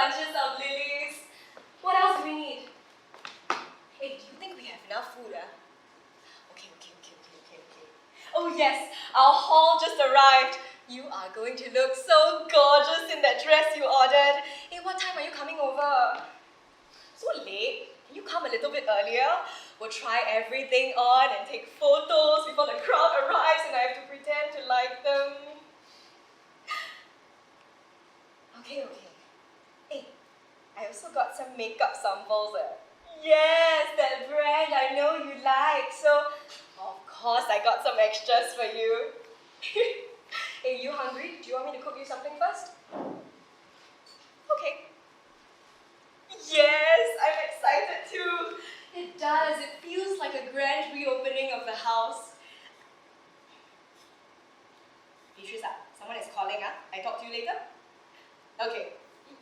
bunches of lilies. What else do we need? Hey, do you think we have enough food, Okay. Oh yes, our hall just arrived. You are going to look so gorgeous in that dress you ordered. Hey, what time are you coming over? So late? Can you come a little bit earlier? We'll try everything on and take photos before the crowd arrives and I have to pretend to like them. Okay. Hey, I also got some makeup samples. Yes, that brand I know you like. So, of course, I got some extras for you. Hey, you hungry? Do you want me to cook you something first? Okay. Yes, I'm excited too. It does. It feels like a grand reopening of the house. Beatrice, someone is calling. I talk to you later? Okay.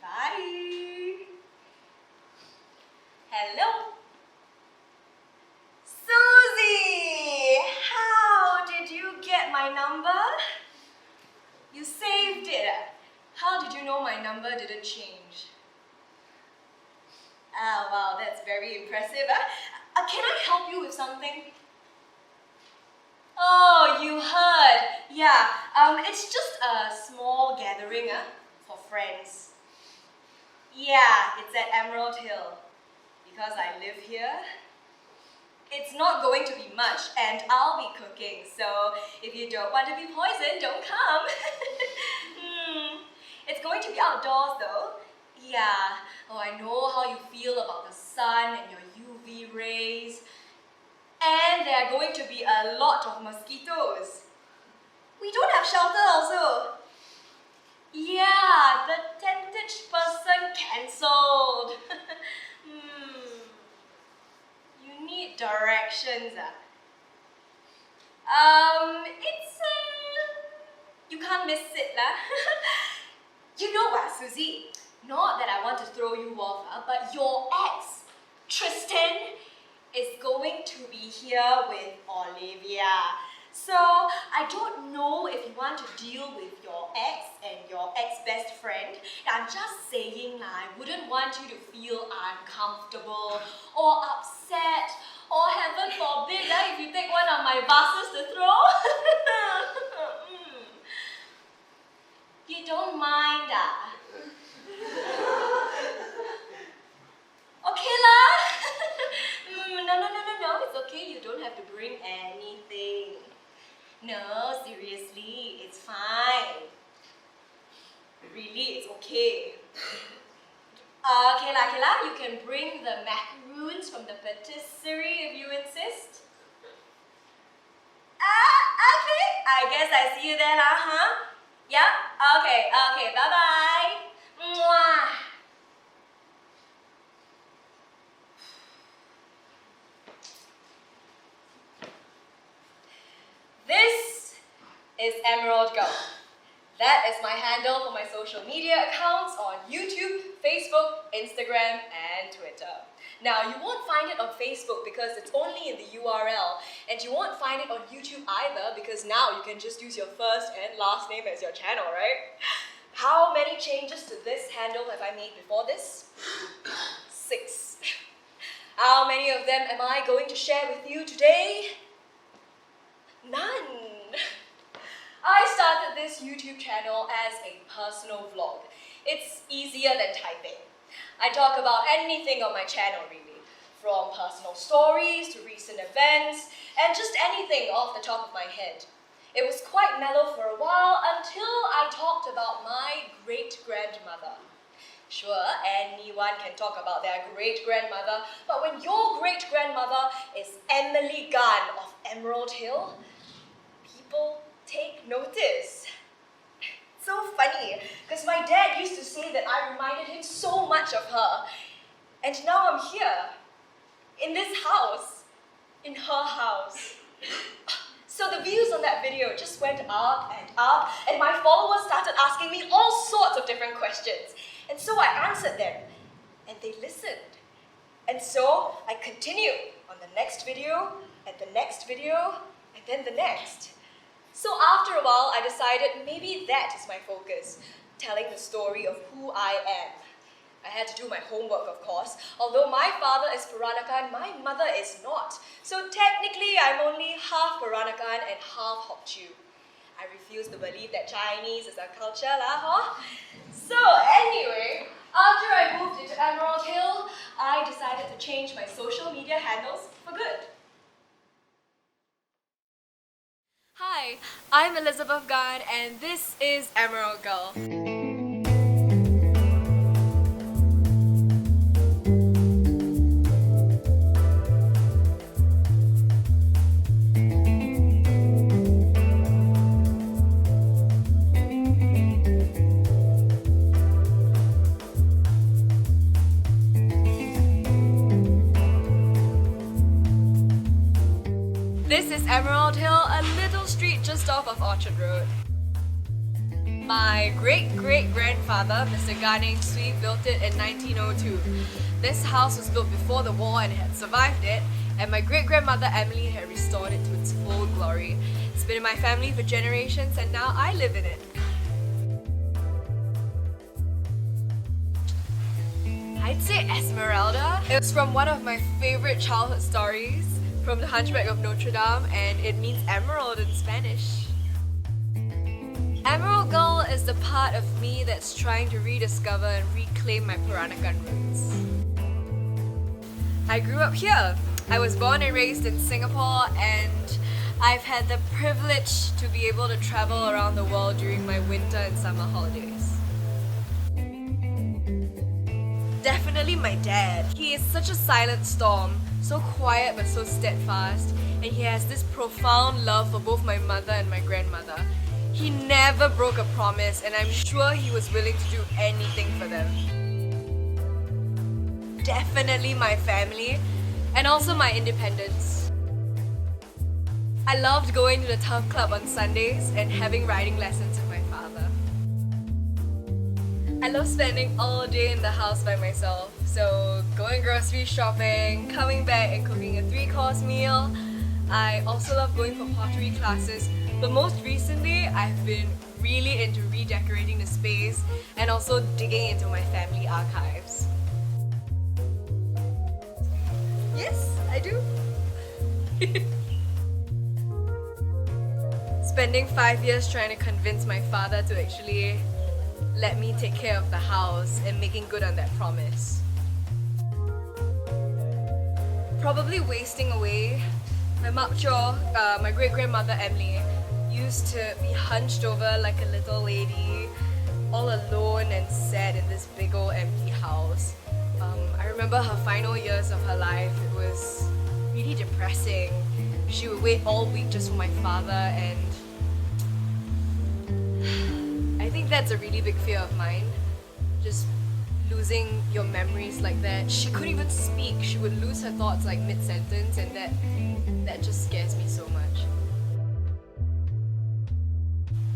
Bye. Hello? Susie! How did you get my number? You saved it. How did you know my number didn't change? Ah, wow, that's very impressive. Can I help you with something? Oh, you heard. Yeah, it's just a small gathering for friends. Yeah, it's at Emerald Hill. Because I live here, it's not going to be much and I'll be cooking. So if you don't want to be poisoned, don't come. It's going to be outdoors though. Yeah, oh, I know how you feel about the sun and your UV rays. And there are going to be a lot of mosquitoes. We don't have shelter also. Yeah, the tentage person cancelled. You need directions. You can't miss it lah. You know what, Susie? Not that I want to throw you off, but your ex, Tristan, is going to be here with Olivia. So, I don't know if you want to deal with your ex and your ex-best friend. I'm just saying, I wouldn't want you to feel uncomfortable or upset or heaven forbid if you take one of my vases to throw. You don't mind, Okay lah. No, it's okay. You don't have to bring anything. No, seriously, it's fine. Really, it's okay. Okay lah, you can bring the macaroons from the patisserie if you insist. Okay, I guess I see you there lah, huh? Yeah? Okay, bye-bye. Mwah. This is Emerald Go. That is my handle for my social media accounts on YouTube, Facebook, Instagram, and Twitter. Now, you won't find it on Facebook because it's only in the URL, and you won't find it on YouTube either because now you can just use your first and last name as your channel, right? How many changes to this handle have I made before this? 6. How many of them am I going to share with you today? None. I started this YouTube channel as a personal vlog. It's easier than typing. I talk about anything on my channel really, from personal stories to recent events, and just anything off the top of my head. It was quite mellow for a while until I talked about my great-grandmother. Sure, anyone can talk about their great-grandmother, but when your great-grandmother is Emily Gunn of Emerald Hill, people take notice. It's so funny, because my dad used to say that I reminded him so much of her. And now I'm here, in this house, in her house. So the views on that video just went up, and my followers started asking me all sorts of different questions. And so I answered them, and they listened. And so I continued on the next video, and the next video, and then the next. So after a while, I decided maybe that is my focus, telling the story of who I am. I had to do my homework, of course. Although my father is Peranakan, my mother is not. So technically, I'm only half Peranakan and half Hokkju. I refuse to believe that Chinese is a culture, lah, huh? So anyway, after I moved into Emerald Hill, I decided to change my social media handles for good. Hi, I'm Elizabeth Gan and this is Emerald Girl. This is Emerald Hill, a little street just off of Orchard Road. My great-great-grandfather, Mr. Ganeng Sui, built it in 1902. This house was built before the war and had survived it, and my great-grandmother Emily had restored it to its full glory. It's been in my family for generations and now I live in it. I'd say Esmeralda. It was from one of my favorite childhood stories, from The Hunchback of Notre Dame, and it means emerald in Spanish. Emerald Girl is the part of me that's trying to rediscover and reclaim my Peranakan roots. I grew up here. I was born and raised in Singapore, and I've had the privilege to be able to travel around the world during my winter and summer holidays. Definitely my dad. He is such a silent storm, so quiet but so steadfast, and he has this profound love for both my mother and my grandmother. He never broke a promise, and I'm sure he was willing to do anything for them. Definitely my family, and also my independence. I loved going to the Turf Club on Sundays and having riding lessons with my father. I love spending all day in the house by myself, so going grocery shopping, coming back and cooking a 3-course meal. I also love going for pottery classes, but most recently I've been really into redecorating the space and also digging into my family archives. Yes, I do. Spending 5 years trying to convince my father to actually let me take care of the house and making good on that promise. Probably wasting away. My makcho, my great-grandmother Emily, used to be hunched over like a little lady, all alone and sad in this big old empty house. I remember her final years of her life. It was really depressing. She would wait all week just for my father, and I think that's a really big fear of mine. Just losing your memories like that. She couldn't even speak. She would lose her thoughts like mid-sentence, and that just scares me so much.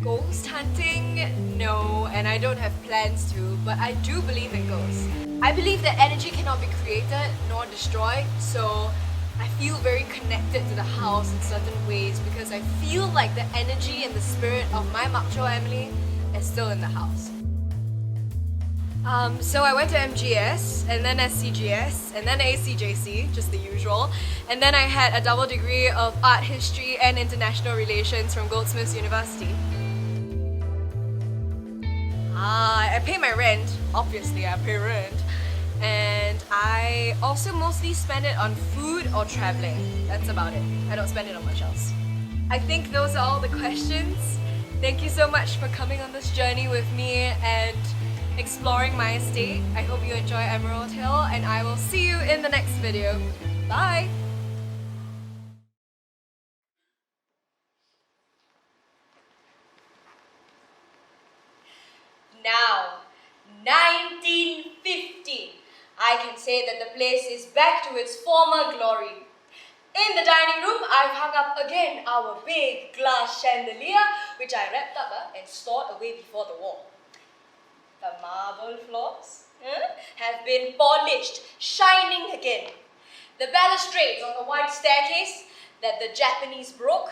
Ghost hunting? No, and I don't have plans to, but I do believe in ghosts. I believe that energy cannot be created nor destroyed, so I feel very connected to the house in certain ways because I feel like the energy and the spirit of my makcho Emily is still in the house. So I went to MGS, and then SCGS, and then ACJC, just the usual. And then I had a double degree of art history and international relations from Goldsmiths University. I pay my rent, obviously I pay rent. And I also mostly spend it on food or traveling. That's about it. I don't spend it on much else. I think those are all the questions. Thank you so much for coming on this journey with me and exploring my estate. I hope you enjoy Emerald Hill, and I will see you in the next video. Bye! Now, 1950. I can say that the place is back to its former glory. In the dining room, I've hung up again our big glass chandelier, which I wrapped up and stored away before the war. The marble floors have been polished, shining again. The balustrades on the white staircase that the Japanese broke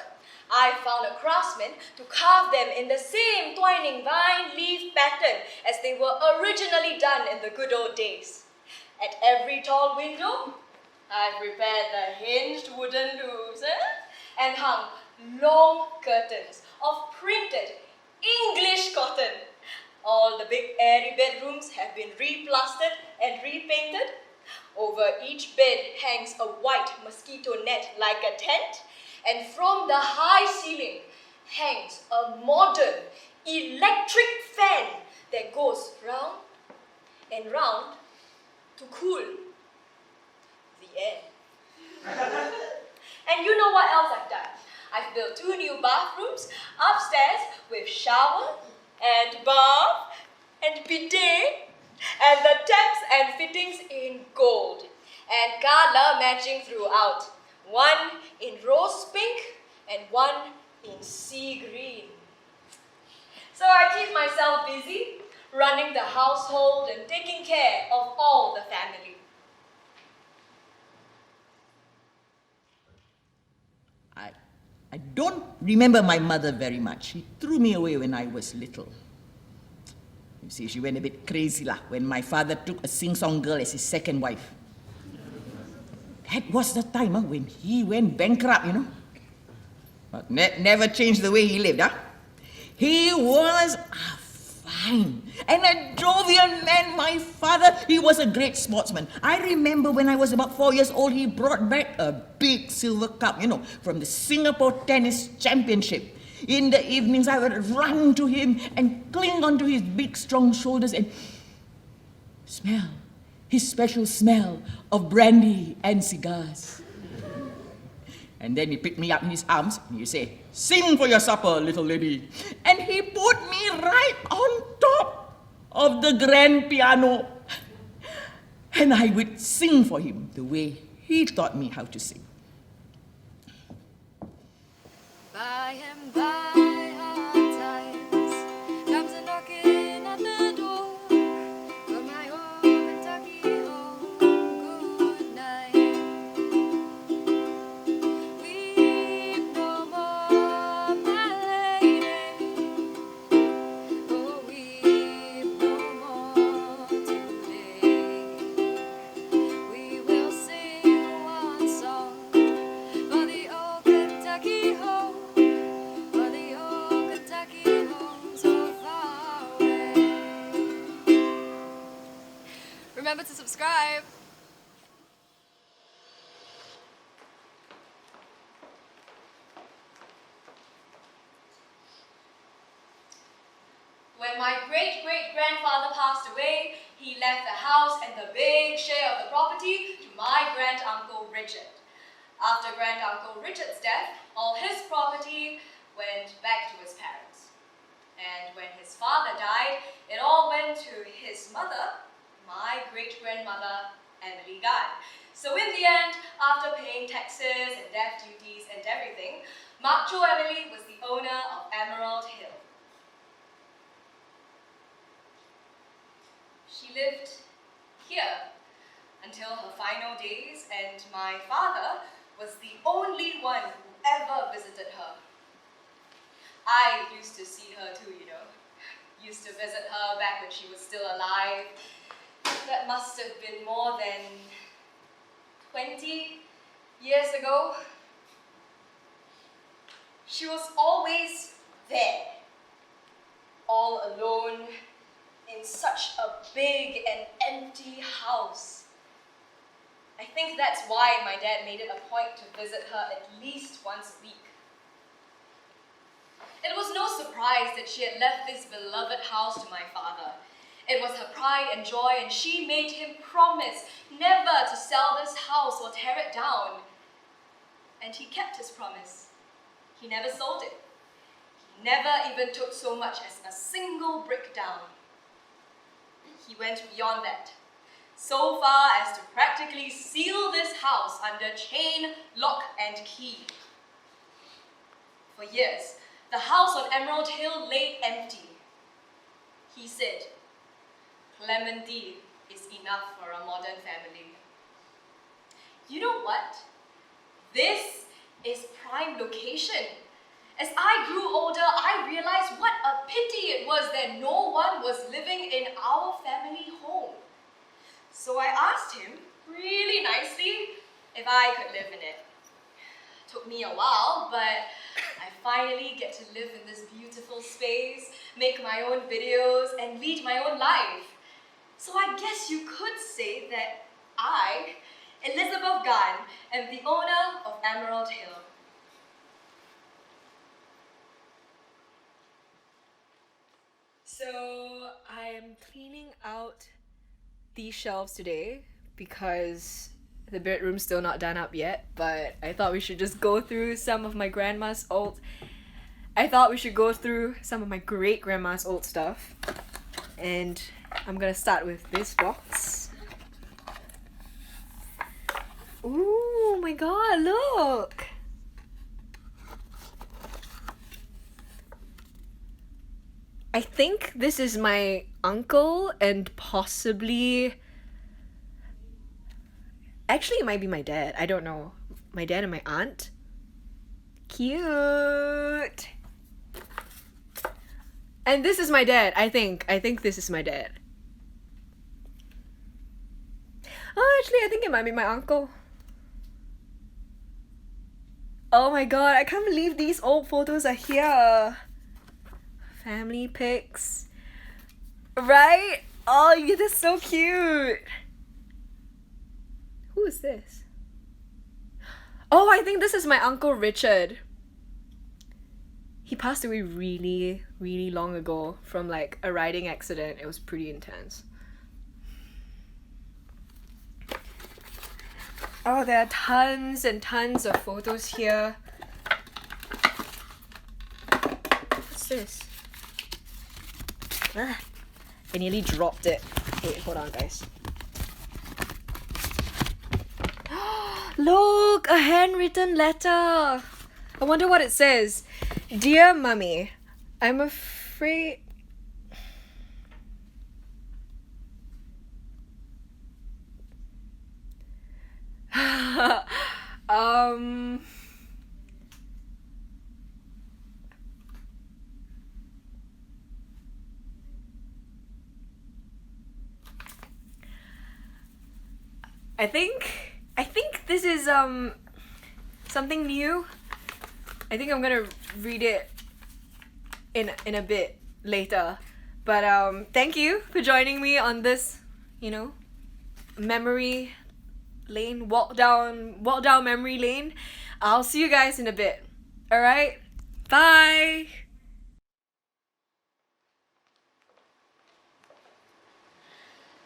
I found a craftsman to carve them in the same twining vine leaf pattern as they were originally done in the good old days. At every tall window, I prepared the hinged wooden louvers and hung long curtains of printed English cotton. All the big airy bedrooms have been replastered and repainted. Over each bed hangs a white mosquito net like a tent, and from the high ceiling hangs a modern electric fan that goes round and round to cool the air. And you know what else I've done? I've built 2 new bathrooms upstairs with shower and bath and bidet, and the taps and fittings in gold and color matching throughout. One in rose pink and one in sea green. So I keep myself busy running the household and taking care of all the family. I don't remember my mother very much. She threw me away when I was little. You see, she went a bit crazy when my father took a sing-song girl as his second wife. That was the time when he went bankrupt, But never changed the way he lived, He was a fine and a jovial man, my father. He was a great sportsman. I remember when I was about 4 years old, he brought back a big silver cup, from the Singapore Tennis Championship. In the evenings, I would run to him and cling onto his big, strong shoulders and smell his special smell of brandy and cigars. And then he picked me up in his arms and he'd say, "Sing for your supper, little lady." And he put me right on top of the grand piano. And I would sing for him the way he taught me how to sing. By and by, hard times comes a knocking at the door. For my old Kentucky home, good night. Weep no more, my lady. Oh, weep no more today. We will sing one song for the old Kentucky home. Remember to subscribe. When my great-great-grandfather passed away, he left the house and the big share of the property to my grand-uncle Richard. After grand-uncle Richard's death, all his property went back to his parents. And when his father died, it all went to his mother, my great-grandmother, Emily Guy. So in the end, after paying taxes and death duties and everything, Macho Emily was the owner of Emerald Hill. She lived here until her final days, and my father was the only one who ever visited her. I used to see her too, Used to visit her back when she was still alive. That must have been more than 20 years ago. She was always there, all alone, in such a big and empty house. I think that's why my dad made it a point to visit her at least once a week. It was no surprise that she had left this beloved house to my father. It was her pride and joy, and she made him promise never to sell this house or tear it down. And he kept his promise. He never sold it. He never even took so much as a single brick down. He went beyond that, so far as to practically seal this house under chain, lock, and key. For years, the house on Emerald Hill lay empty. He said, "Clementi is enough for a modern family." You know what? This is prime location. As I grew older, I realized what a pity it was that no one was living in our family home. So I asked him, really nicely, if I could live in it. Took me a while, but I finally get to live in this beautiful space, make my own videos, and lead my own life. So I guess you could say that I, Elizabeth Gan, am the owner of Emerald Hill. So I am cleaning out these shelves today because the bedroom's still not done up yet, but I thought we should just go through some of my grandma's old I thought we should go through some of my great grandma's old stuff. And I'm gonna start with this box. Ooh my god, look! I think this is my uncle and possibly... Actually, it might be my dad. I don't know. My dad and my aunt. Cute! And this is my dad, I think. I think this is my dad. Oh, actually, I think it might be my uncle. Oh my god, I can't believe these old photos are here. Family pics. Right? Oh, this is so cute. Who is this? Oh, I think this is my Uncle Richard. He passed away really, really long ago from like a riding accident. It was pretty intense. Oh, there are tons and tons of photos here. What's this? Ah, I nearly dropped it. Wait, hold on, guys. Look, a handwritten letter. I wonder what it says. Dear Mummy, I'm afraid... I think this is something new. I think I'm gonna read it in a bit later. But thank you for joining me on this, you know, memory lane, walk down memory lane. I'll see you guys in a bit. Alright? Bye!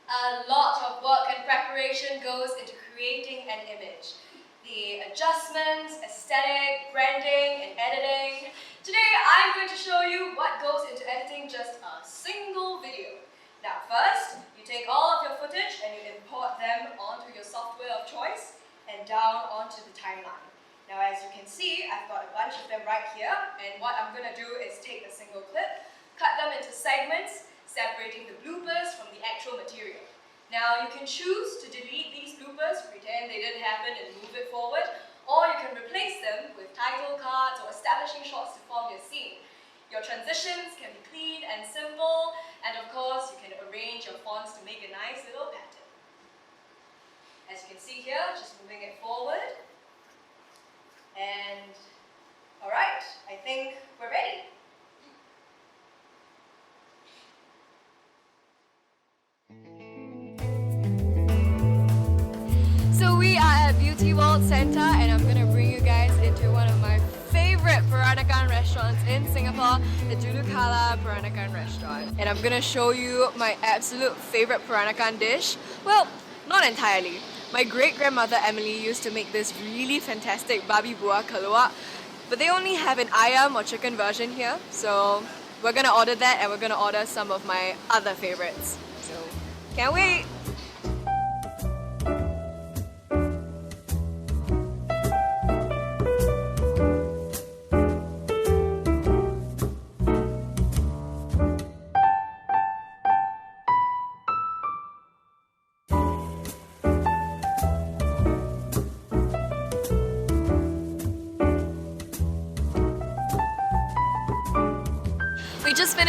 A lot of work and preparation goes into creating an image. The adjustments, aesthetic, branding, and editing. Today I'm going to show you what goes into editing just a single video. Now first, you take all of your footage and you import them onto your software of choice and down onto the timeline. Now as you can see, I've got a bunch of them right here, and what I'm going to do is take a single clip, cut them into segments, separating the bloopers from the actual material. Now you can choose to delete these bloopers, pretend they didn't happen and move it forward, or you can replace them with title cards or establishing shots to form your scene. Your transitions can be clean and simple, and of course you can arrange your fonts to make a nice little pattern. As you can see here, just moving it forward. And alright, I think we're ready. So we are at Beauty World Centre, and I'm gonna bring you guys into one of my favorite Peranakan restaurants in Singapore, the Julukala Peranakan restaurant. And I'm gonna show you my absolute favorite Peranakan dish. Well, not entirely. My great-grandmother Emily used to make this really fantastic babi buah keluak, but they only have an ayam or chicken version here, so we're gonna order that, and we're gonna order some of my other favorites. So, can't wait!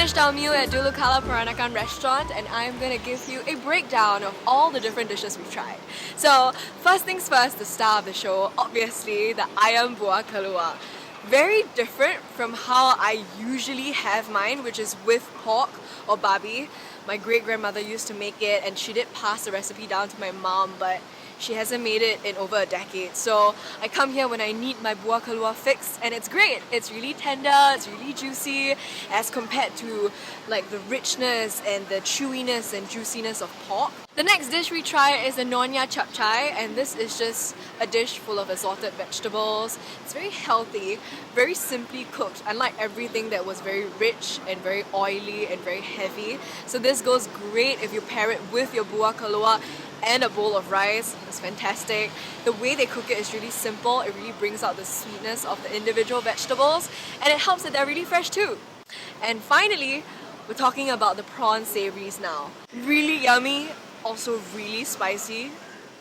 finished our meal at Dulukala Peranakan restaurant and I'm going to give you a breakdown of all the different dishes we've tried. So first things first, the star of the show, obviously the ayam buah keluar. Very different from how I usually have mine, which is with pork or babi. My great-grandmother used to make it and she did pass the recipe down to my mom, but she hasn't made it in over a decade. So I come here when I need my buah keluar fixed and it's great. It's really tender, it's really juicy as compared to like the richness and the chewiness and juiciness of pork. The next dish we try is the Nonya chapchai, and this is just a dish full of assorted vegetables. It's very healthy, very simply cooked, unlike everything that was very rich and very oily and very heavy. So this goes great if you pair it with your buah keluar and a bowl of rice. It's fantastic. The way they cook it is really simple. It really brings out the sweetness of the individual vegetables and it helps that they're really fresh too. And finally, we're talking about the prawn savories now. Really yummy, also really spicy.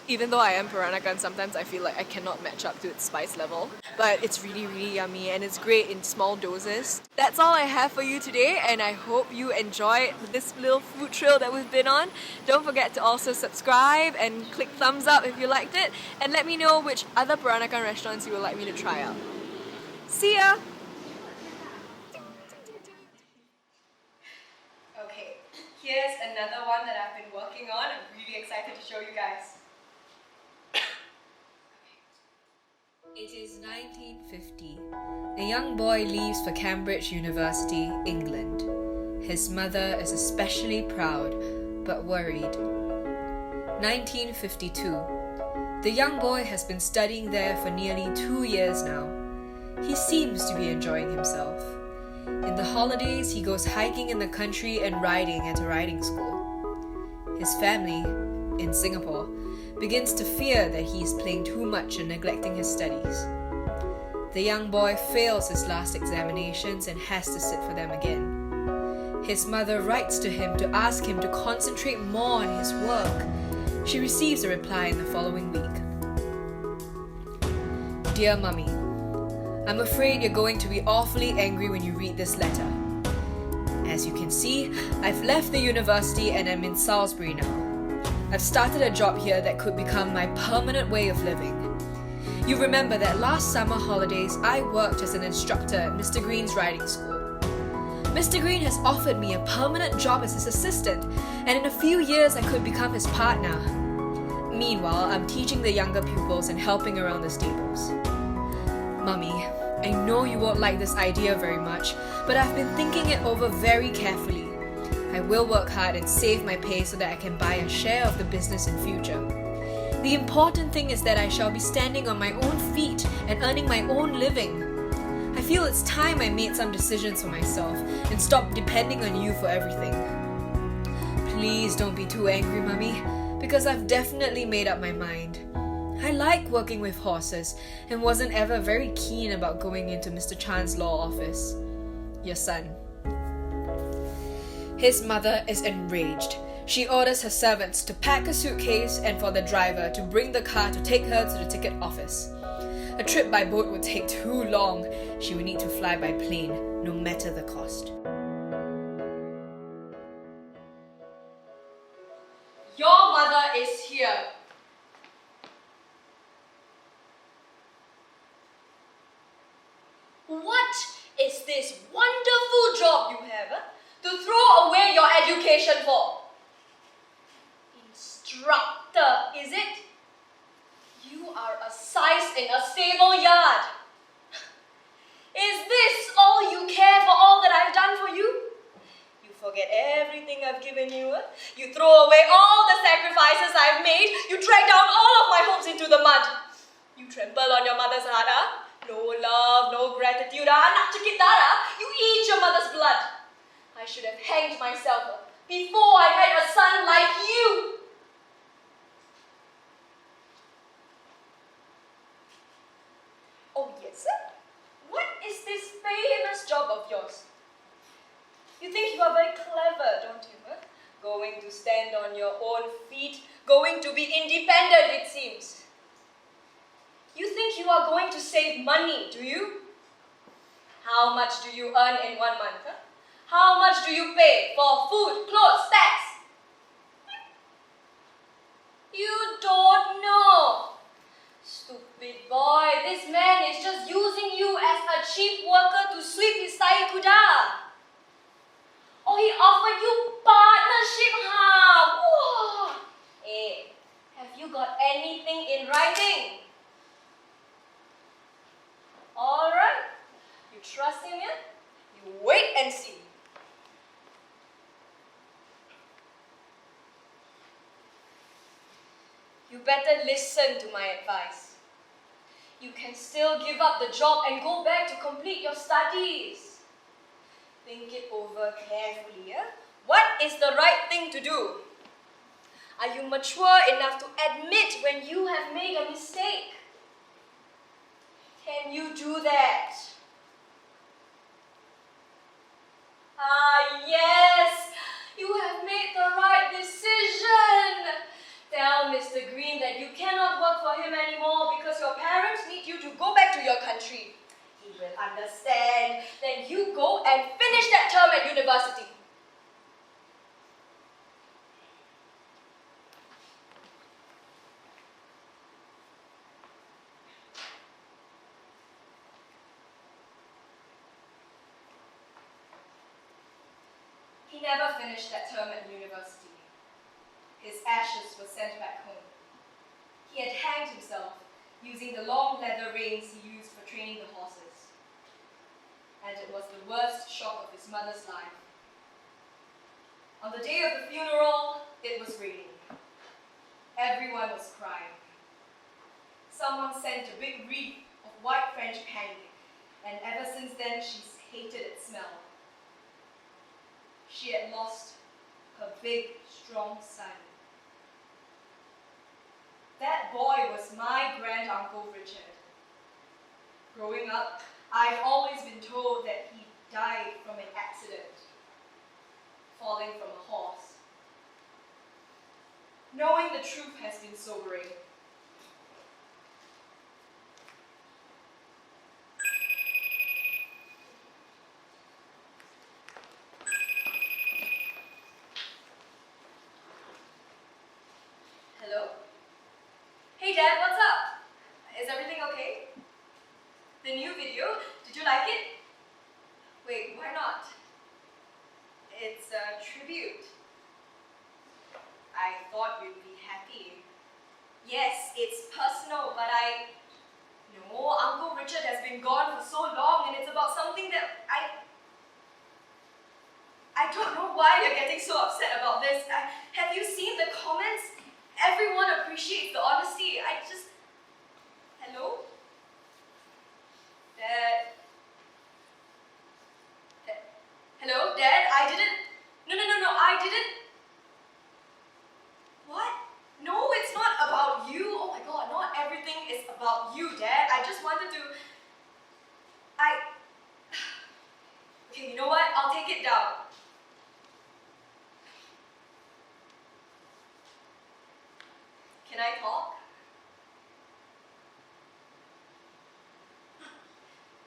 Even though I am Peranakan, sometimes I feel like I cannot match up to its spice level. But it's really, really yummy and it's great in small doses. That's all I have for you today and I hope you enjoyed this little food trail that we've been on. Don't forget to also subscribe and click thumbs up if you liked it and let me know which other Peranakan restaurants you would like me to try out. See ya! Okay, here's another one that I've been working on. I'm really excited to show you guys. It is 1950. A young boy leaves for Cambridge University, England. His mother is especially proud, but worried. 1952. The young boy has been studying there for nearly 2 years now. He seems to be enjoying himself. In the holidays, he goes hiking in the country and riding at a riding school. His family, in Singapore, begins to fear that he is playing too much and neglecting his studies. The young boy fails his last examinations and has to sit for them again. His mother writes to him to ask him to concentrate more on his work. She receives a reply in the following week. Dear Mummy, I'm afraid you're going to be awfully angry when you read this letter. As you can see, I've left the university and I'm in Salisbury now. I've started a job here that could become my permanent way of living. You remember that last summer holidays, I worked as an instructor at Mr. Green's riding school. Mr. Green has offered me a permanent job as his assistant, and in a few years I could become his partner. Meanwhile, I'm teaching the younger pupils and helping around the stables. Mummy, I know you won't like this idea very much, but I've been thinking it over very carefully. I will work hard and save my pay so that I can buy a share of the business in future. The important thing is that I shall be standing on my own feet and earning my own living. I feel it's time I made some decisions for myself and stopped depending on you for everything. Please don't be too angry, Mummy, because I've definitely made up my mind. I like working with horses and wasn't ever very keen about going into Mr. Chan's law office. Your son. His mother is enraged. She orders her servants to pack a suitcase and for the driver to bring the car to take her to the ticket office. A trip by boat would take too long. She would need to fly by plane, no matter the cost. Your mother is here. What is this wonderful job you have to throw away your education for? Instructor, is it? You are a size in a stable yard. Is this all you care for all that I've done for you? You forget everything I've given you. You throw away all the sacrifices I've made. You drag down all of my hopes into the mud. You trample on your mother's heart. No love, no gratitude. Anak cekitara. You eat your mother's blood. I should have hanged myself before I had a son like you. Oh yes, what is this famous job of yours? You think you are very clever, don't you? Going to stand on your own feet, going to be independent, it seems. You think you are going to save money, do you? How much do you earn in 1 month? How much do you pay for food, clothes, tax? You don't know. Stupid boy, this man is just using you as a cheap worker to sweep his tahi kuda. Oh, he offered you partnership, huh? Whoa. Hey, have you got anything in writing? Alright, you trust him, yeah? You wait and see. You better listen to my advice. You can still give up the job and go back to complete your studies. Think it over carefully, yeah? What is the right thing to do? Are you mature enough to admit when you have made a mistake? Can you do that? Ah, yes! You have made the right decision! Tell Mr. Green that you cannot work for him anymore because your parents need you to go back to your country. He will understand. Then you go and finish that term at university. He never finished that term at university. His ashes were sent back home. He had hanged himself using the long leather reins he used for training the horses. And it was the worst shock of his mother's life. On the day of the funeral, it was raining. Everyone was crying. Someone sent a big wreath of white French pancake, and ever since then she's hated its smell. She had lost her big, strong son. That boy was my grand-uncle Richard. Growing up, I've always been told that he died from an accident, falling from a horse. Knowing the truth has been sobering. Hello? Hey Dad, what's up? Is everything okay? The new video, did you like it? Wait, why not? It's a tribute. I thought you'd be happy. Yes, it's personal, but No, Uncle Richard has been gone for so long and it's about something that I don't know why you're getting so upset about this. Have you seen the comments? Everyone appreciates the honesty. Hello? Dad? Hello, Dad? No, I didn't. What? No, it's not about you. Oh my God, not everything is about you, Dad. I just wanted to... Okay, you know what? I'll take it down. Can I talk?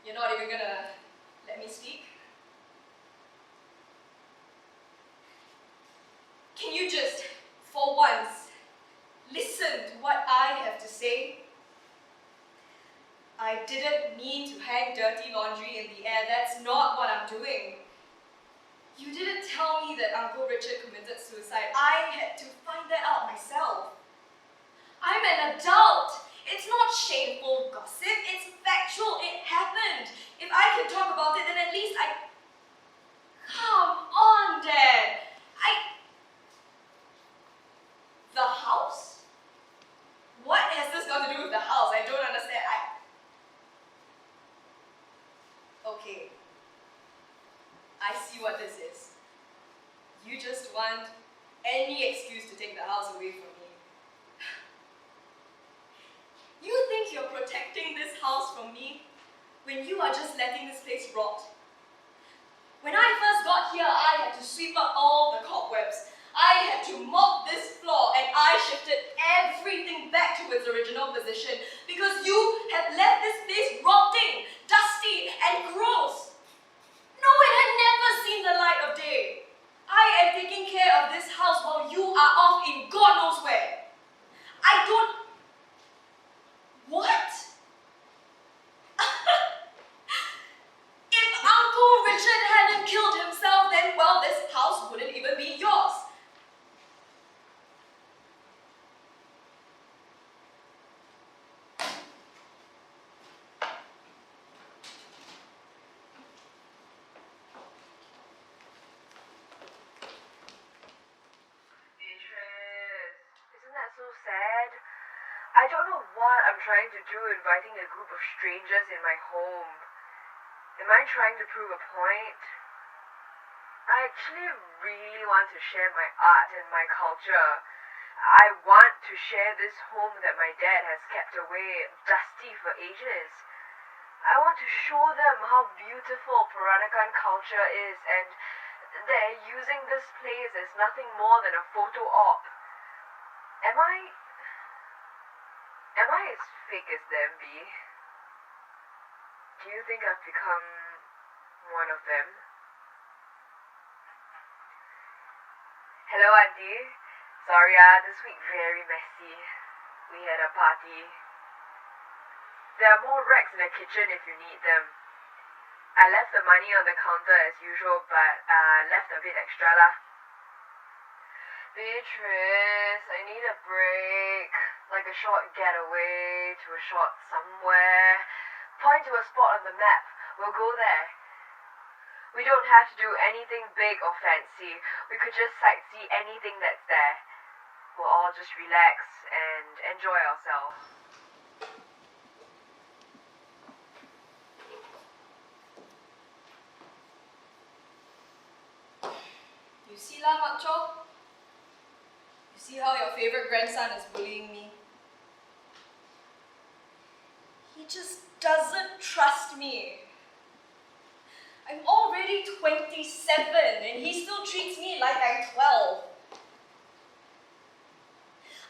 You're not even gonna let me speak? Can you just, for once, listen to what I have to say? I didn't mean to hang dirty laundry in the air. That's not what I'm doing. You didn't tell me that Uncle Richard committed suicide. I had to find that out myself. I'm an adult. It's not shameful gossip. It's factual. It happened. If I can talk about it, then at least Come on, Dad. The house? What has this got to do with the house? I don't understand. Okay. I see what this is. You just want any excuse to take the house away from me. You think you're protecting this house from me when you are just letting this place rot? When I first got here, I had to sweep up all the cobwebs. I had to mop this floor, and I shifted everything back to its original position because you have left this place rotting, dusty, and gross. No, it had never seen the light so sad. I don't know what I'm trying to do inviting a group of strangers in my home. Am I trying to prove a point? I actually really want to share my art and my culture. I want to share this home that my dad has kept away dusty for ages. I want to show them how beautiful Peranakan culture is, and they're using this place as nothing more than a photo op. Am I as fake as them, B? Do you think I've become one of them? Hello, Auntie. Sorry, this week very messy. We had a party. There are more racks in the kitchen if you need them. I left the money on the counter as usual, but left a bit extra lah. Beatrice, I need a break. Like a short getaway to a short somewhere. Point to a spot on the map. We'll go there. We don't have to do anything big or fancy. We could just sightsee anything that's there. We'll all just relax and enjoy ourselves. You see lah, Mak Chok? You see how your favorite grandson is bullying me? He just doesn't trust me. I'm already 27 and he still treats me like I'm 12.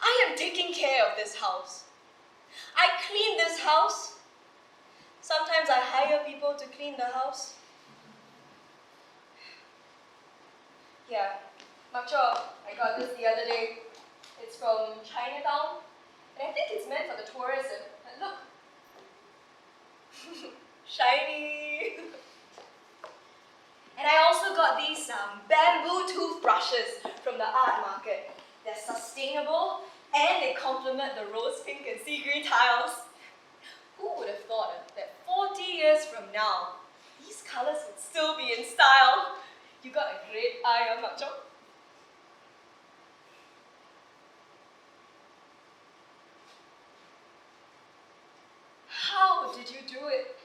I am taking care of this house. I clean this house. Sometimes I hire people to clean the house. Yeah, Makcho, I got this the other day. It's from Chinatown, and I think it's meant for the tourism. And look, shiny. And I also got these bamboo toothbrushes from the art market. They're sustainable and they complement the rose pink and sea green tiles. Who would have thought that 40 years from now, these colors would still be in style? You got a great eye, Makcho. How did you do it?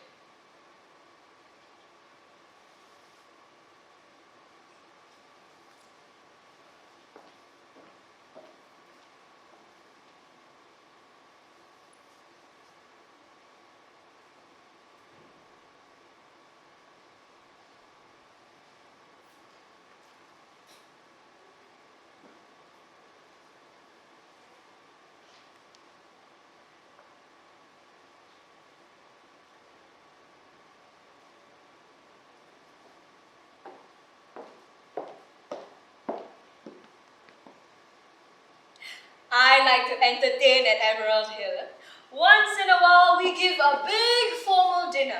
I like to entertain at Emerald Hill. Once in a while, we give a big formal dinner.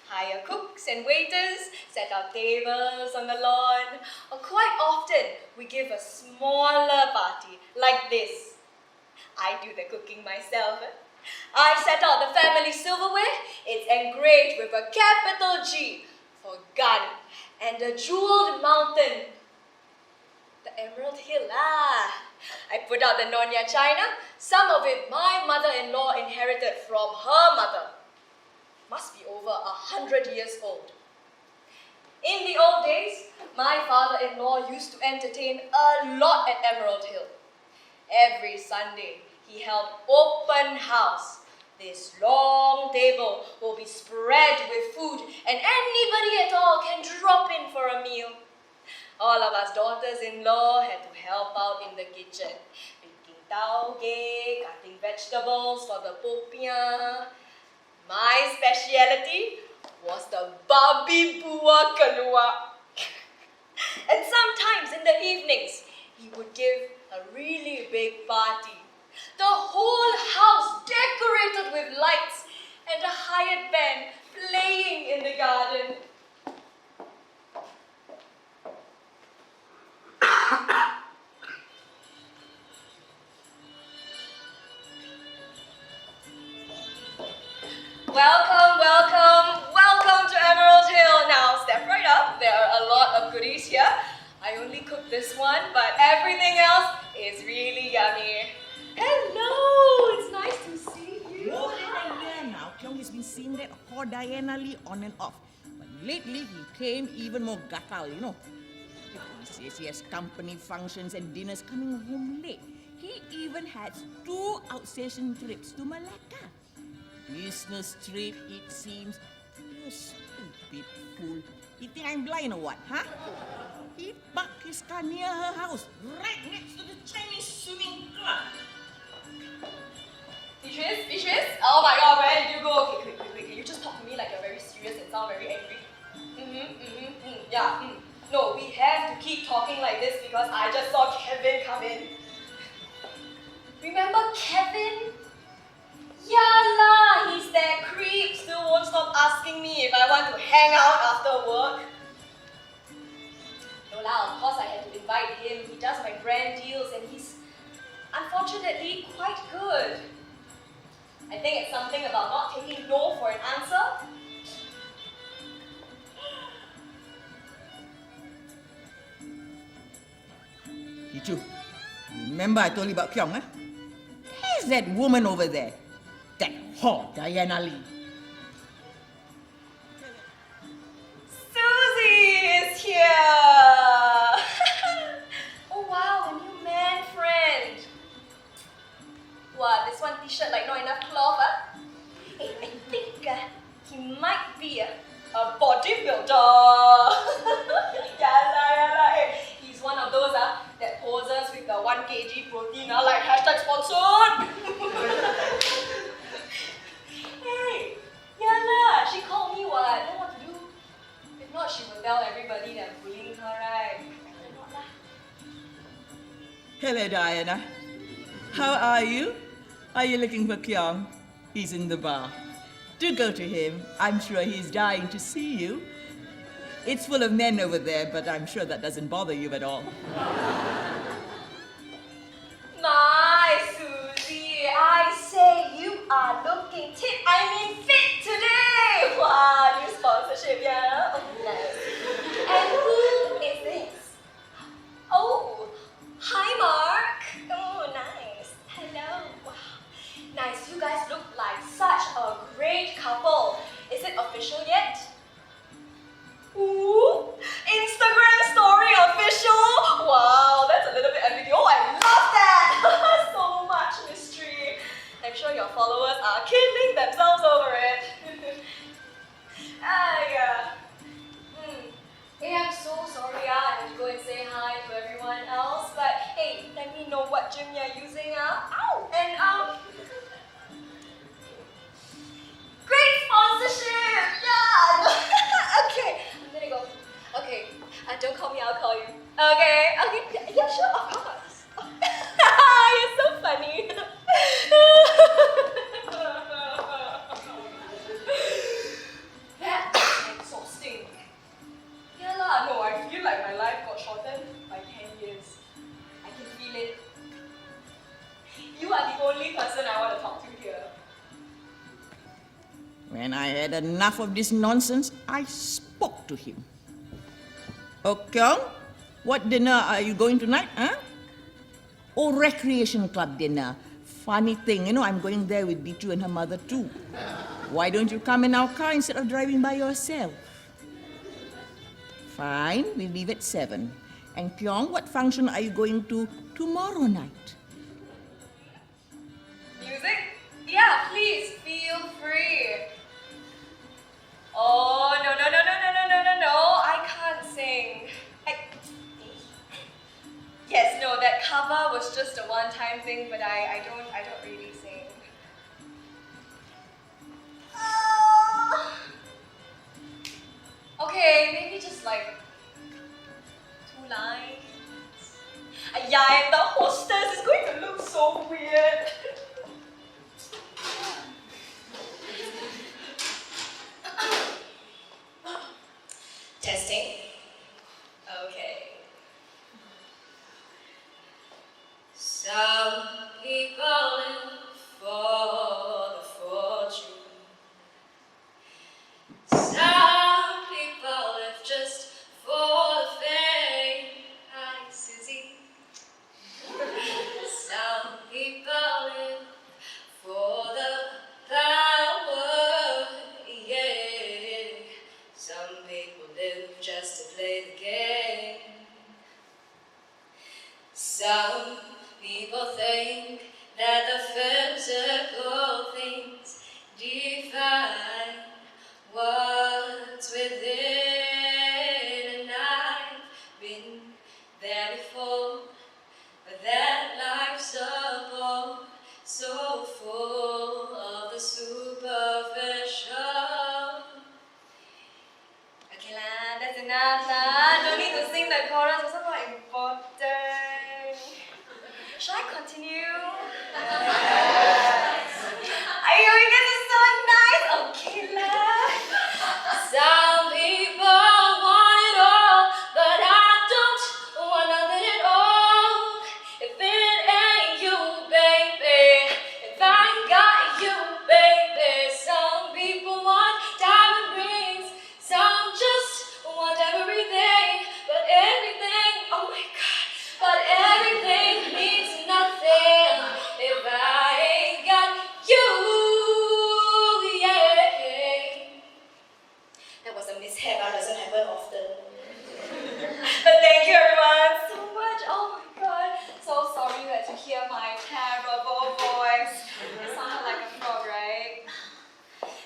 Hire cooks and waiters, set up tables on the lawn. Or quite often, we give a smaller party, like this. I do the cooking myself. I set out the family silverware. It's engraved with a capital G for gun and a jeweled mountain. The Emerald Hill, I put out the Nonya China. Some of it my mother-in-law inherited from her mother. Must be over 100 years old. In the old days, my father-in-law used to entertain a lot at Emerald Hill. Every Sunday, he held open house. This long table will be spread with food and anybody at all can drop in for a meal. All of us daughters-in-law had to help out in the kitchen, making tauge, cutting vegetables for the popiah. My speciality was the babi buah keluak. And sometimes in the evenings, he would give a really big party. The whole house decorated with lights and a hired band playing in the garden. Welcome to Emerald Hill. Now step right up. There are a lot of goodies here. I only cooked this one, but everything else is really yummy. Hello. been seeing that whore Diana Lee on and off. But lately, he came even more gatal, you know. He says he has company functions and dinners coming home late. He even has 2 outstation trips to Malacca. Business trip, it seems. You stupid fool. You think I'm blind or what, huh? He parked his car near her house, right next to the Chinese swimming club. Beatrice? Oh my god, where did you go? Okay, quick. You just talk to me like you're very serious and sound very angry. Yeah. No, we have to keep talking like this because I just saw Kevin come in. Remember Kevin? Yeah lah, he's that creep, still won't stop asking me if I want to hang out after work. No lah, of course I had to invite him. He does my brand deals and he's unfortunately quite good. I think it's something about not taking no for an answer. Pichu, remember I told you about Kyung, huh? There's that woman over there. That whore, Diana Lee. Susie is here! Oh wow, a new man friend. What, this one t-shirt like not enough cloth, huh? Hey, I think he might be a bodybuilder. Yeah, hey, he's one of those that poses with the 1 kg protein, like hashtag sponsored. Hey, yeah, she called me what? I don't know what to do. If not, she will tell everybody that I'm bullying her, right? Better not lah. Hello, Diana. How are you? Are you looking for Kyung? He's in the bar. Do go to him. I'm sure he's dying to see you. It's full of men over there, but I'm sure that doesn't bother you at all. My Susie, I say you are looking fit today. Wow, new sponsorship, yeah. Oh, nice. And who is this? Oh, hi, Mark. Oh, nice. Hello. Wow. Nice. You guys look like such a great couple. Is it official yet? Ooh, Instagram story official. Wow, that's a little bit ambiguous. Oh, I love that. So much mystery. I'm sure your followers are killing themselves over it. Yeah. Hey, I'm so sorry. I have to go and say hi to everyone else. But hey, let me know what gym you're using. Ow! And great sponsorship. Yeah. Okay, I'm gonna go. Okay, don't call me. I'll call you. Okay. Yeah, sure, of course. You're so funny. That's exhausting. Yeah lah, no, I feel like my life got shortened by 10 years. I can feel it. You are the only person I want to talk to here. When I had enough of this nonsense, I spoke to him. Oh, Kyung, what dinner are you going tonight, huh? Oh, recreation club dinner. Funny thing, I'm going there with Bichu and her mother too. Why don't you come in our car instead of driving by yourself? Fine, we leave at 7. And Kyung, what function are you going to tomorrow night? Music? Yeah, please, feel free. Oh, no, I can't sing. Yes, no, that cover was just a one-time thing, but I don't really sing. Okay, maybe just like 2 lines. Yeah, and the hostess is going to look so weird. Testing. Okay. Some people the physical things define what's within, and I've been there before, but that life's a bore, so full of the superficial. Okay lah, that's enough lah. Don't need to sing the chorus, it's also not important. Shall I continue? Ayo, you guys are so nice. Okay lah. Some people want it all, but I don't want none of it all. If it ain't you, baby, if I ain't got you, baby. Some people want diamond rings, some just want everything, but everything, oh my God, but everything means nothing if I ain't got you, yeah. That was a mishap, that doesn't happen often. But thank you everyone so much. Oh my god. So sorry that you hear my terrible voice. It sounded like a frog, right?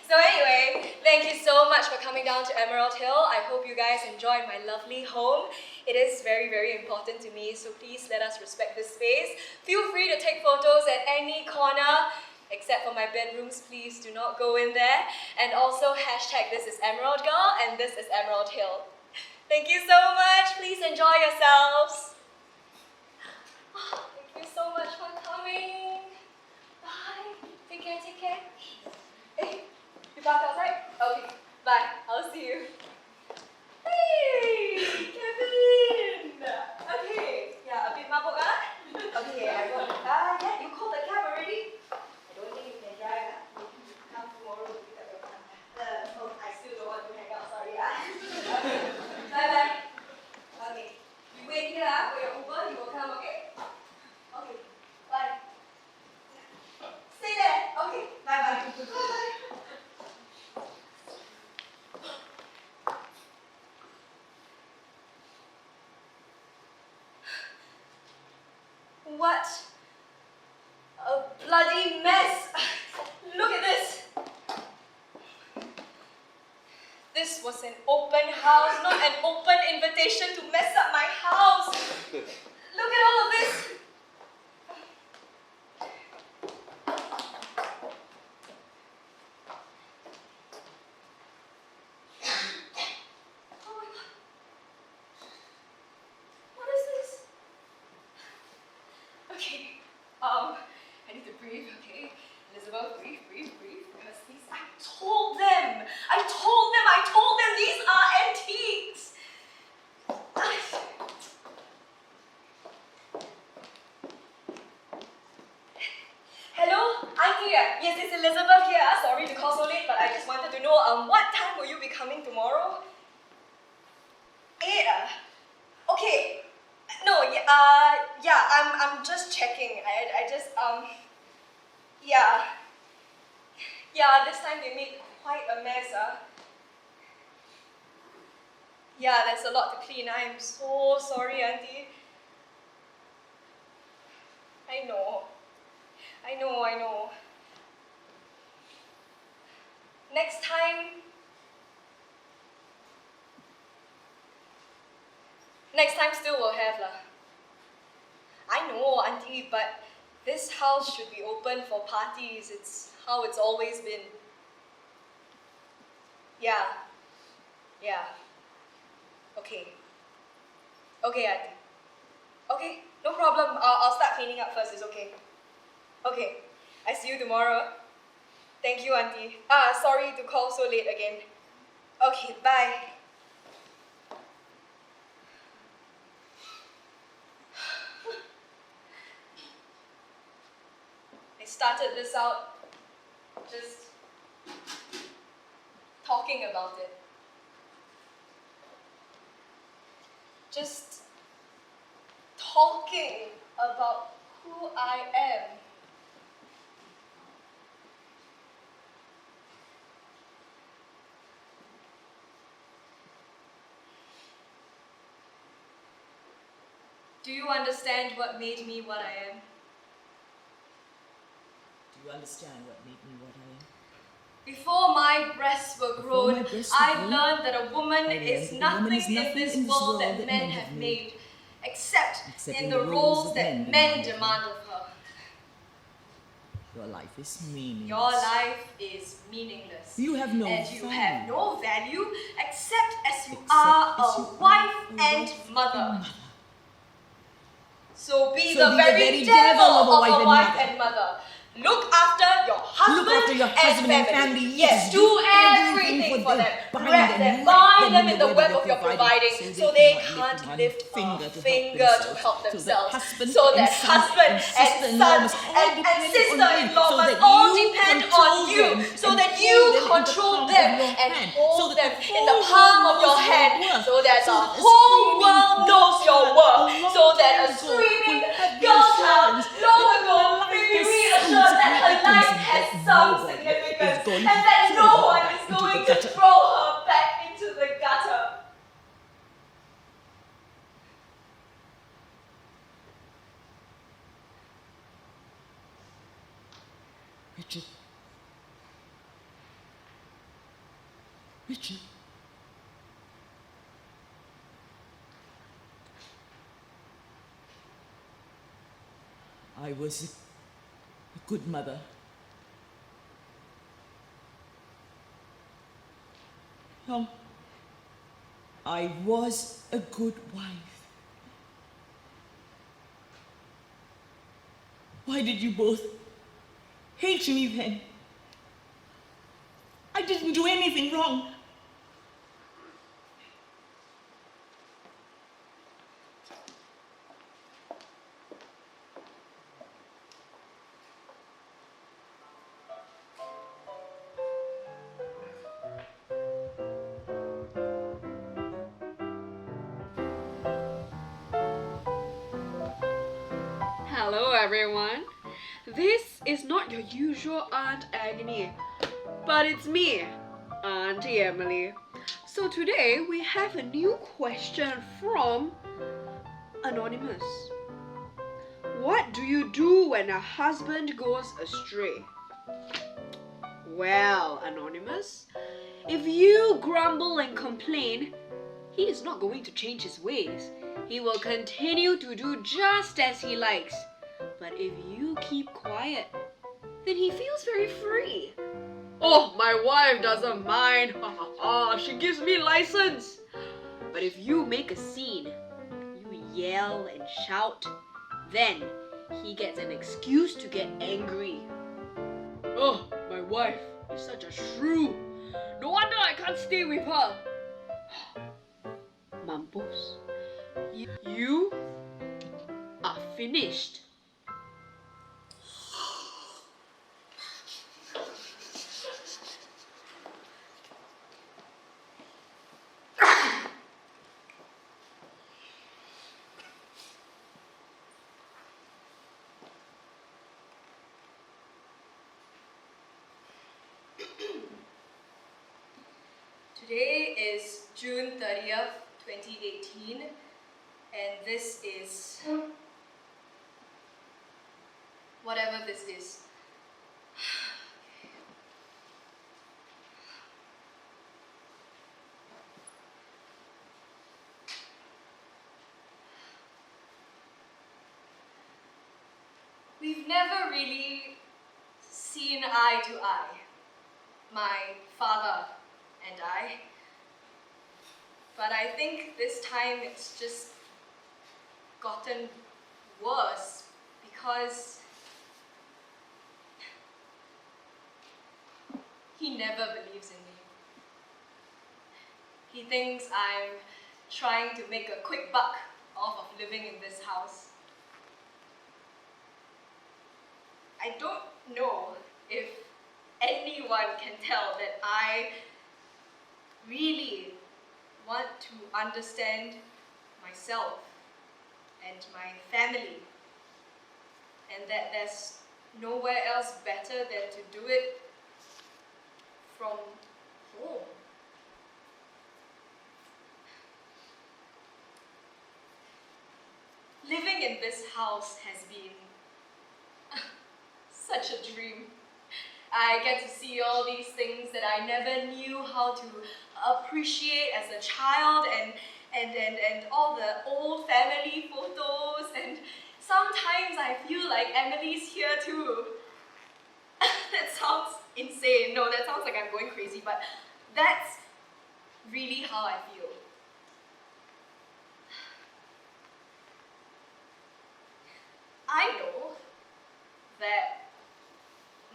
So anyway, thank you so much for coming down to Emerald Hill. I hope you guys enjoyed my lovely home. It is very, very important to me, so please let us respect this space. Feel free to take photos at any corner, except for my bedrooms. Please do not go in there. And also hashtag this is Emerald Girl and this is Emerald Hill. Thank you so much. Please enjoy yourselves. Thank you so much for coming. Bye. Take care, take care. Hey, you parked outside? Okay, bye. I'll see you. Hey, Kevin. Okay, yeah, a bit mabuk, ah? Okay, I got yeah, you called the cab already? I don't think you can drive, ah? Come tomorrow to pick up your car. Oh, I still don't want to hang out, sorry, ah? Okay, bye-bye. Okay, you wait here, ah, for your Uber, you will come, okay? Okay, bye. Stay there, okay, bye-bye. Bye. What a bloody mess! Look at this! This was an open house, not an open invitation to mess up my house. Look at all of this! Oh my god. What is this? Okay, I need to breathe, okay? Elizabeth, breathe, because these, I told them these are antiques! Hello, Auntie, yes, it's Elizabeth here. Sorry to call so late, but I just wanted to know, what time will you be coming tomorrow? 8, okay. No, yeah, I'm just checking. I just, yeah. Yeah, this time they made quite a mess, Yeah, there's a lot to clean. I'm so sorry, Auntie. I know. Next time still will have lah. I know, Auntie, but this house should be open for parties. It's how it's always been. Yeah. Okay, Auntie. Okay, no problem. I'll start cleaning up first. It's okay. Okay, I see you tomorrow. Thank you, Auntie. Sorry to call so late again. Okay, bye. I started this out just talking about it. Just talking about who I am. Do you understand what made me what I am? Do you understand what made me what I am? Before my breasts were Before grown, my breasts were I've grown, learned that a woman I learned is that a woman nothing is in nothing this in this world world that men have made, except except in the roles that men of her. demand of her. Your life is meaningless. Your life is meaningless. You have no and you value. have no value except as you Except are as a you are wife a and wife mother. and So be So the be the very very devil devil of a wife and mother. Look after your husband, Look after your husband and family. Yes, do everything for them. Bind them, Bind them in the web of your providing, so they cannot can't lift lift one a finger to help themselves. So that husband and son and sister-in-law must all depend on you, so that you control them and hold them in the palm of your hand, so that the whole world knows your worth, so that a screaming girl child long ago may be reassured that her life has some significance and that no one is going to throw her back into the gutter. Richard. Richard. I was a good mother. No, I was a good wife. Why did you both hate me then? I didn't do anything wrong. Hello everyone. This is not your usual Aunt Agony, but it's me, Auntie Emily. So today we have a new question from Anonymous. What do you do when a husband goes astray? Well, Anonymous, if you grumble and complain, he is not going to change his ways. He will continue to do just as he likes. But if you keep quiet, then he feels very free. Oh, my wife doesn't mind. Ha ha ha, she gives me license. But if you make a scene, you yell and shout, then he gets an excuse to get angry. Oh, my wife is such a shrew. No wonder I can't stay with her. Mampus, you are finished. Today is June 30th, 2018, and this is whatever this is. We've never really seen eye to eye, my father and I. But I think this time it's just gotten worse because he never believes in me. He thinks I'm trying to make a quick buck off of living in this house. I don't know if anyone can tell that I really want to understand myself and my family, and that there's nowhere else better than to do it from home. Living in this house has been such a dream. I get to see all these things that I never knew how to appreciate as a child, and all the old family photos, and sometimes I feel like Emily's here too. That sounds insane. No, that sounds like I'm going crazy, but that's really how I feel. I know that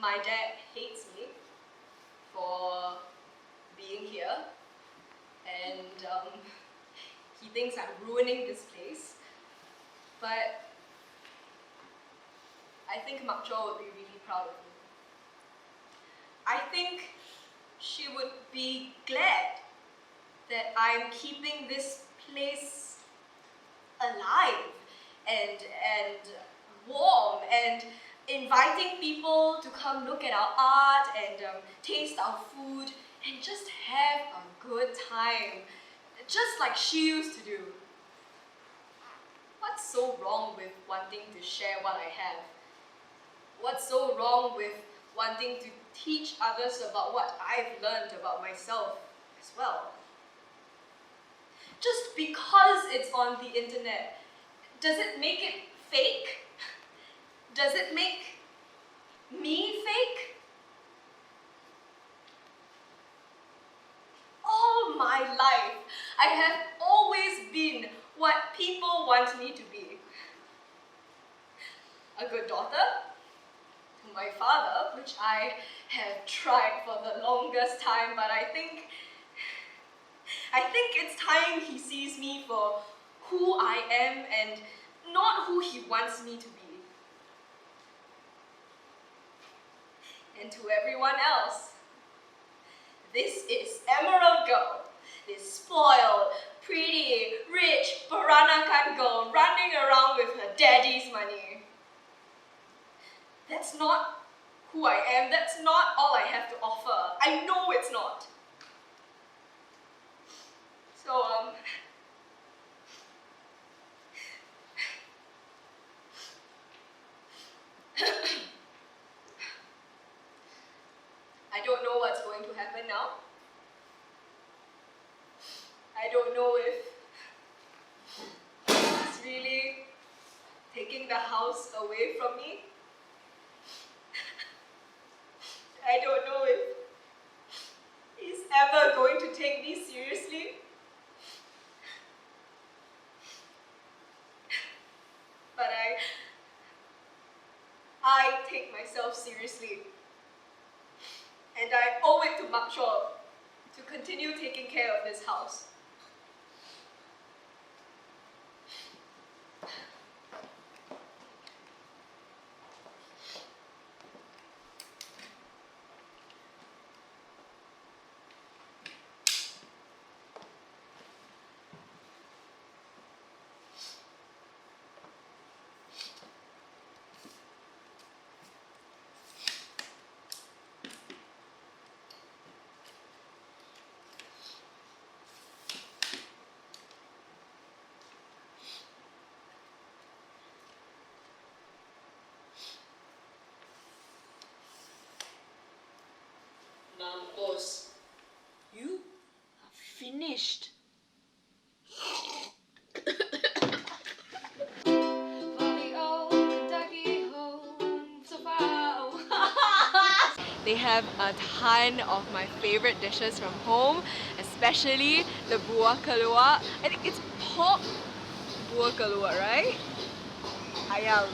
my dad hates me for being here, and he thinks I'm ruining this place, but I think Mak Jo would be really proud of me. I think she would be glad that I'm keeping this place alive and warm, and inviting people to come look at our art and taste our food and just have a good time, just like she used to do. What's so wrong with wanting to share what I have? What's so wrong with wanting to teach others about what I've learned about myself as well? Just because it's on the internet, does it make it fake? Does it make me fake? All my life, I have always been what people want me to be. A good daughter to my father, which I have tried for the longest time, but I think it's time he sees me for who I am and not who he wants me to be. And to everyone else, this is Emerald Girl, this spoiled, pretty, rich Peranakan girl running around with her daddy's money. That's not who I am. That's not all I have to offer. I know it's not. So, I don't know what's going to happen now. I don't know if he's really taking the house away from me. I don't know if he's ever going to take me seriously. But I take myself seriously. And I owe it to Mak Jo to continue taking care of this house. Mampus, you are finished. They have a ton of my favorite dishes from home, especially the buah keluak. I think it's pork buah keluak, right? Ayam.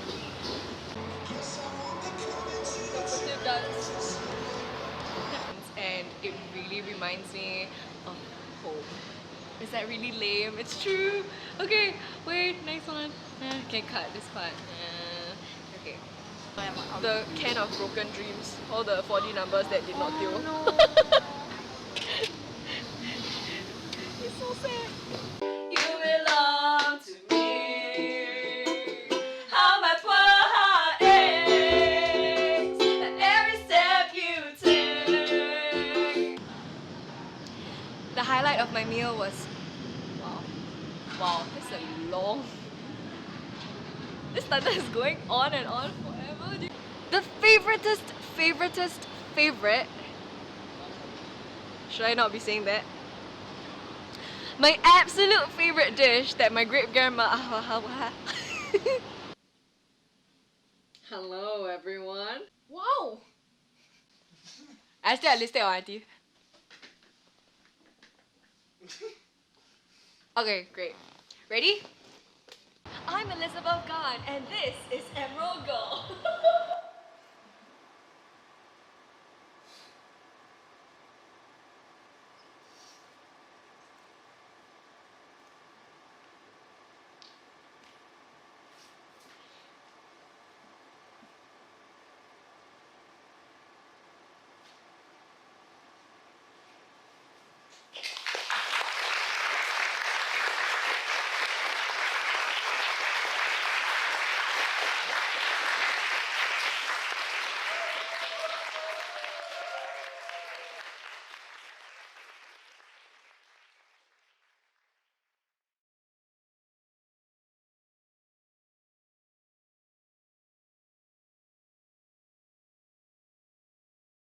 Competitive dance. And it really reminds me of home. Is that really lame? It's true. Okay, wait, next one. Can cut this part. Okay. The can of broken dreams. All the 4D numbers that did not deal. It's so sad. You belong to me. How my poor heart aches at every step you take. The highlight of my meal was wow, this is a long. This thunder is going on and on forever. The favorite. Should I not be saying that? My absolute favorite dish that my great grandma. Hello, everyone. Wow! I still have lipstick on my teeth. Okay, great. Ready? I'm Elizabeth Khan, and this is Emerald Girl.